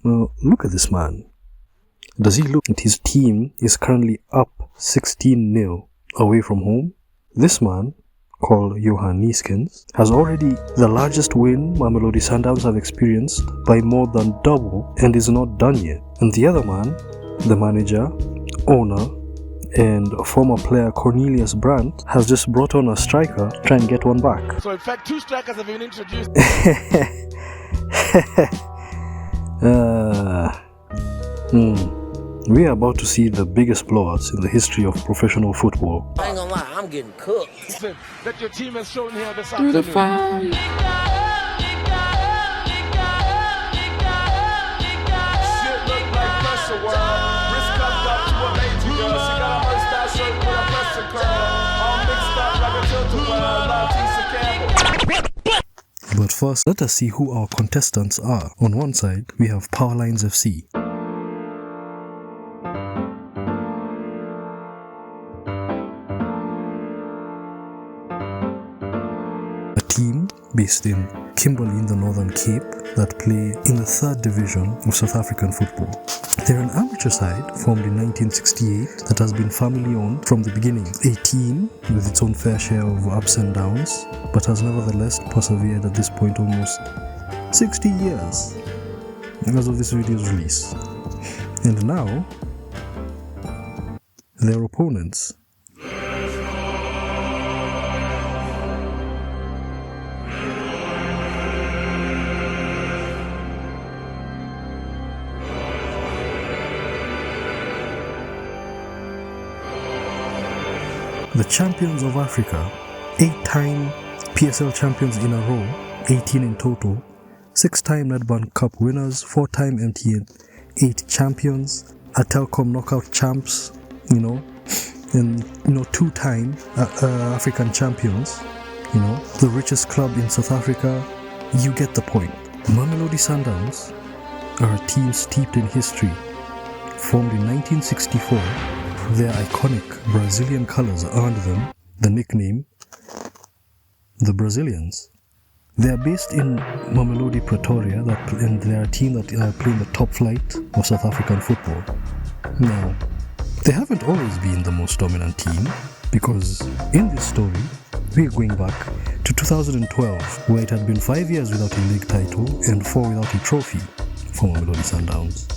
Now, look at this man. Does he look at his team is currently up 16-0 away from home? This man, called Johan Neeskens, has already the largest win Mamelodi Sundowns have experienced by more than double and is not done yet. And the other man, the manager, owner, and former player Cornelius Brandt, has just brought on a striker to try and get one back. So in fact, 2 strikers have been introduced. We are about to see the biggest blowouts in the history of professional football. I ain't gonna lie, I'm getting cooked. That your team has shown here this afternoon. The fire. Shit look like pressure world. Wrist cuffed up to a lady girl. She got a mustache shirt with a pressure curl. All mixed up like a tilt-a-whirl. Lisa Campbell. But first, let us see who our contestants are. On one side, we have Powerlines FC. Team based in Kimberley in the Northern Cape that play in the 3rd division of South African football. They're an amateur side formed in 1968 that has been family owned from the beginning. A team with its own fair share of ups and downs, but has nevertheless persevered at this point almost 60 years as of this video's release. And now, their opponents. The champions of Africa, 8-time PSL champions in a row, 18 in total, 6-time Nedbank Cup winners, 4-time MTN 8 champions, a Telkom knockout champs, and 2-time African champions, the richest club in South Africa. You get the point. Mamelodi Sundowns are a team steeped in history, formed in 1964. Their iconic Brazilian colors earned them the nickname the Brazilians. They are based in Mamelodi, Pretoria, and they are a team that play in the top flight of South African football. Now, they haven't always been the most dominant team, because in this story, we are going back to 2012, where it had been 5 years without a league title and 4 without a trophy for Mamelodi Sundowns.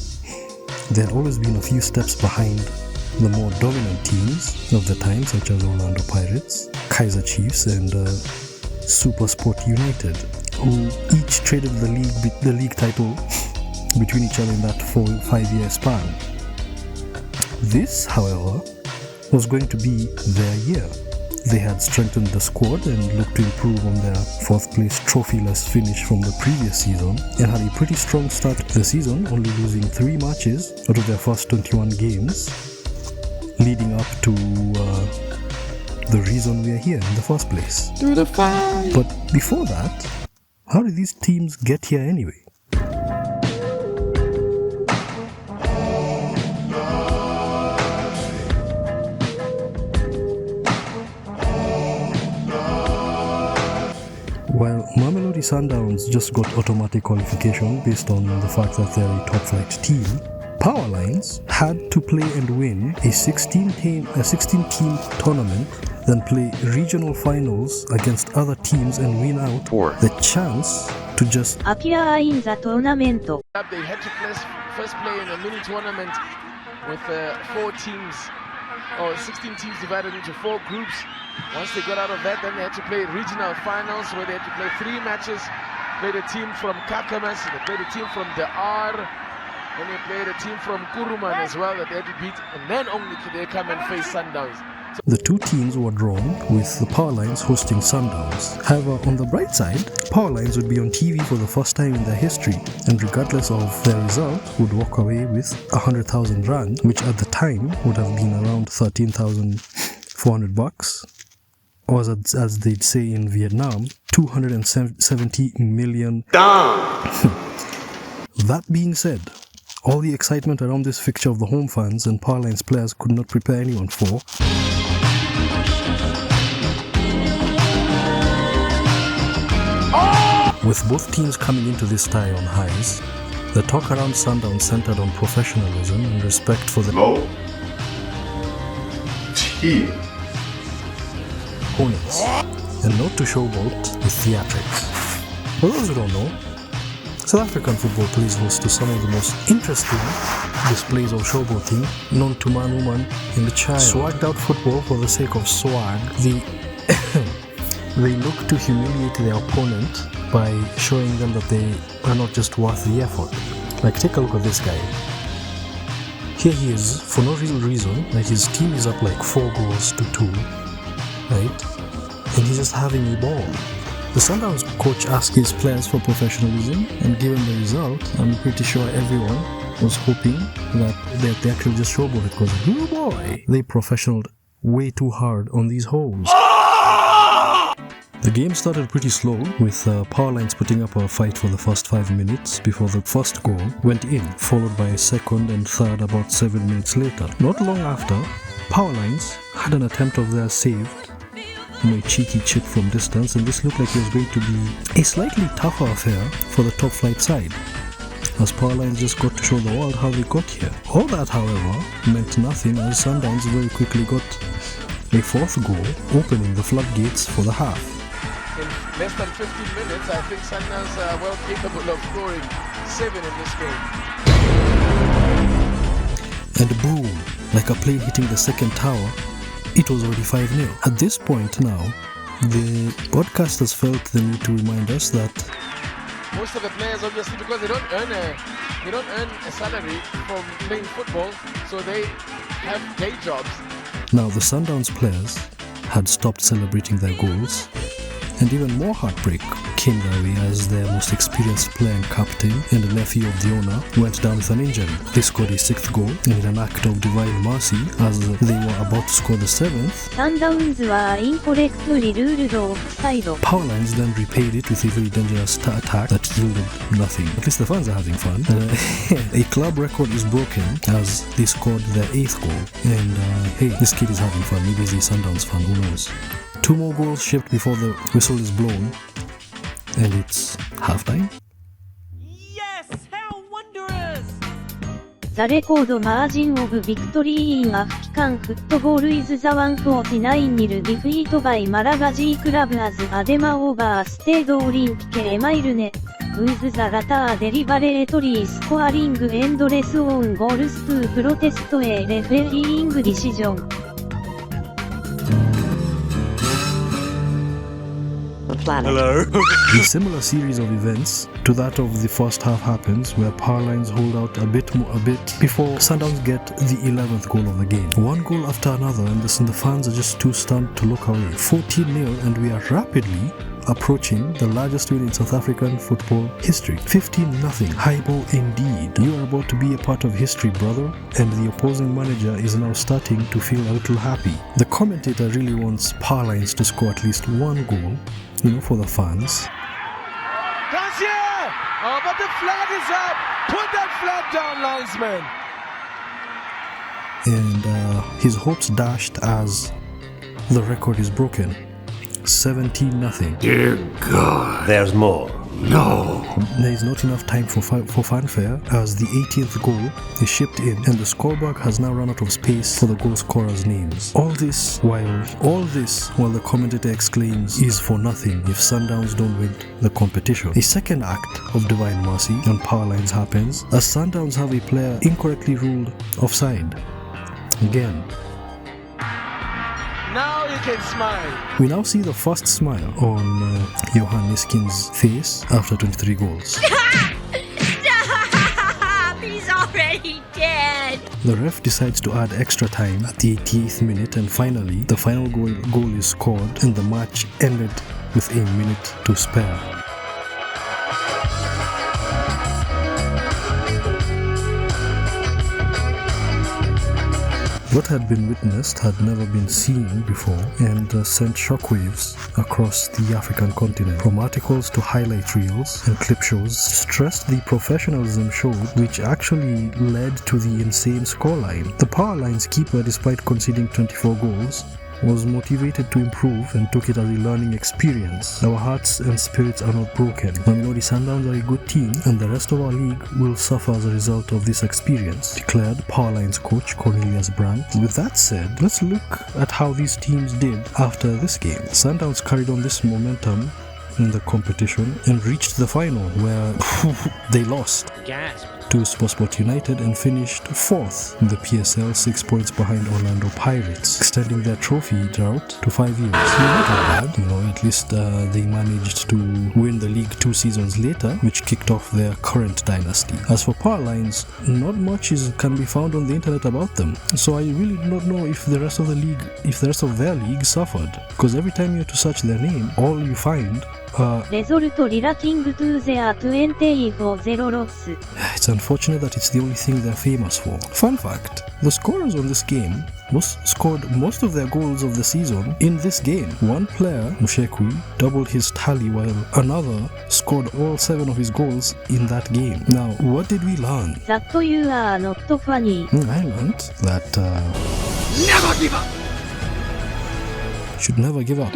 They had always been a few steps behind the more dominant teams of the time, such as Orlando Pirates, Kaizer Chiefs, and Super Sport United, who each traded the league title between each other in that 4-5 year span. This, however, was going to be their year. They had strengthened the squad and looked to improve on their 4th place trophyless finish from the previous season, and had a pretty strong start to the season, only losing 3 matches out of their first 21 games, leading up to the reason we are here in the first place. Through the fire. But before that, how did these teams get here anyway? While Mamelodi Sundowns just got automatic qualification based on the fact that they're a top flight team, Powerlines had to play and win a 16-team tournament, then play regional finals against other teams and win out the chance to just appear in the tournament. They had to first play in a mini tournament with 4 teams, or 16 teams divided into 4 groups. Once they got out of that, then they had to play regional finals, where they had to play 3 matches. Played a team from Kakamas, they played a team from DR, then they played a team from Kuruman as well that they had to beat, and then only could they come and face Sundowns. The 2 teams were drawn, with the Powerlines hosting Sundowns. However, on the bright side, Powerlines would be on TV for the first time in their history, and regardless of their result, would walk away with 100,000 rand, which at the time would have been around 13,400 bucks, or as they'd say in Vietnam, 270 million. That being said, all the excitement around this fixture of the home fans and Powerlines players could not prepare anyone for with both teams coming into this tie on highs, The talk around Sundowns centered on professionalism and respect for the low tier opponents, and not to showboat with theatrics. For those who don't know, South African football plays host to some of the most interesting displays of showboating known to man, woman, and the child. Swagged out football for the sake of swag. They look to humiliate their opponent by showing them that they are not just worth the effort. Like, take a look at this guy. Here he is, for no real reason, like his team is up like 4-2, right? And he's just having a ball. The Sundowns coach asked his players for professionalism, and given the result, I'm pretty sure everyone was hoping that they actually just showboated, because, oh boy, they professionaled way too hard on these holes. The game started pretty slow, with Powerlines putting up a fight for the first 5 minutes before the first goal went in, followed by a second and third about 7 minutes later. Not long after, Powerlines had an attempt of theirs saved, a cheeky chip from distance, and this looked like it was going to be a slightly tougher affair for the top flight side, as Powerlines just got to show the world how they got here. All that, however, meant nothing, as Sundowns very quickly got a fourth goal, opening the floodgates for the half. In less than 15 minutes, I think Sundowns are well capable of scoring 7 in this game. And boom, like a plane hitting the second tower, it was already 5-0. At this point now, the broadcasters felt the need to remind us that most of the players, obviously, because they don't earn a salary from playing football, so they have day jobs. Now the Sundowns players had stopped celebrating their goals, and even more heartbreak came their way as their most experienced player and captain and the nephew of the owner went down with an injury. They scored a 6th goal in an act of divine mercy as they were about to score the 7th. Powerlines then repaid it with a very dangerous attack that yielded nothing. At least the fans are having fun. A club record is broken as they scored their 8th goal. And hey, this kid is having fun. Maybe he's a Sundowns fan, who knows. 2 more goals shipped before the whistle is blown, and it's halftime. Yes, how wondrous! The record margin of victory in African football is the 149-0 defeat by Malawi club as Adema over Stade Olympique Emailne, with the latter deliberately scoring endless own goals to protest a refereeing decision. Hello. A similar series of events to that of the first half happens, where Powerlines hold out a bit before Sundowns get the 11th goal of the game. One goal after another, and the fans are just too stunned to look away. 14-0, and we are rapidly approaching the largest win in South African football history. 15-0. High ball indeed. You are about to be a part of history, brother, and the opposing manager is now starting to feel a little happy. The commentator really wants Powerlines to score at least one goal, for the fans. Garcia! Oh, but the flag is up! Put that flag down, linesman! And his hopes dashed as the record is broken. 17-0. Dear God. There's more. No. There is not enough time for fanfare as the 18th goal is shipped in, and the scoreboard has now run out of space for the goal scorers' names. All this while the commentator exclaims is for nothing if Sundowns don't win the competition. A second act of divine mercy on Powerlines happens as Sundowns have a player incorrectly ruled offside. Again. Now you can smile. We now see the first smile on Johan Niskin's face after 23 goals. Stop! He's already dead! The ref decides to add extra time at the 88th minute, and finally, the final goal is scored, and the match ended with a minute to spare. What had been witnessed had never been seen before and sent shockwaves across the African continent. From articles to highlight reels and clip shows stressed the professionalism showed, which actually led to the insane scoreline. The Powerlines keeper, despite conceding 24 goals, was motivated to improve and took it as a learning experience. Our hearts and spirits are not broken. Mamelodi Sundowns are a good team and the rest of our league will suffer as a result of this experience, declared Powerlines coach Cornelius Brandt. With that said, let's look at how these teams did after this game. Sundowns carried on this momentum in the competition and reached the final where they lost to Sport United and finished 4th in the PSL, 6 points behind Orlando Pirates, extending their trophy drought to 5 years. Not bad, at least they managed to win the league 2 seasons later, which kicked off their current dynasty. As for Powerlines, not much can be found on the internet about them, so I really do not know if the rest of their league suffered, because every time you to search their name, all you find Result relating to their 24-0 loss. It's unfortunate that it's the only thing they're famous for. Fun fact, the scorers on this game scored most of their goals of the season in this game. One player, Mushekwi, doubled his tally while another scored all 7 of his goals in that game. Now, what did we learn? That you are not funny. I learned that Never give up! should never give up.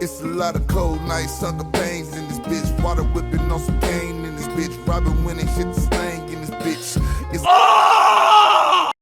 It's a lot of cold nights, sucker pains in this bitch. Water whipping on some cane in this bitch. Robbing when they shit the slang in this bitch. It's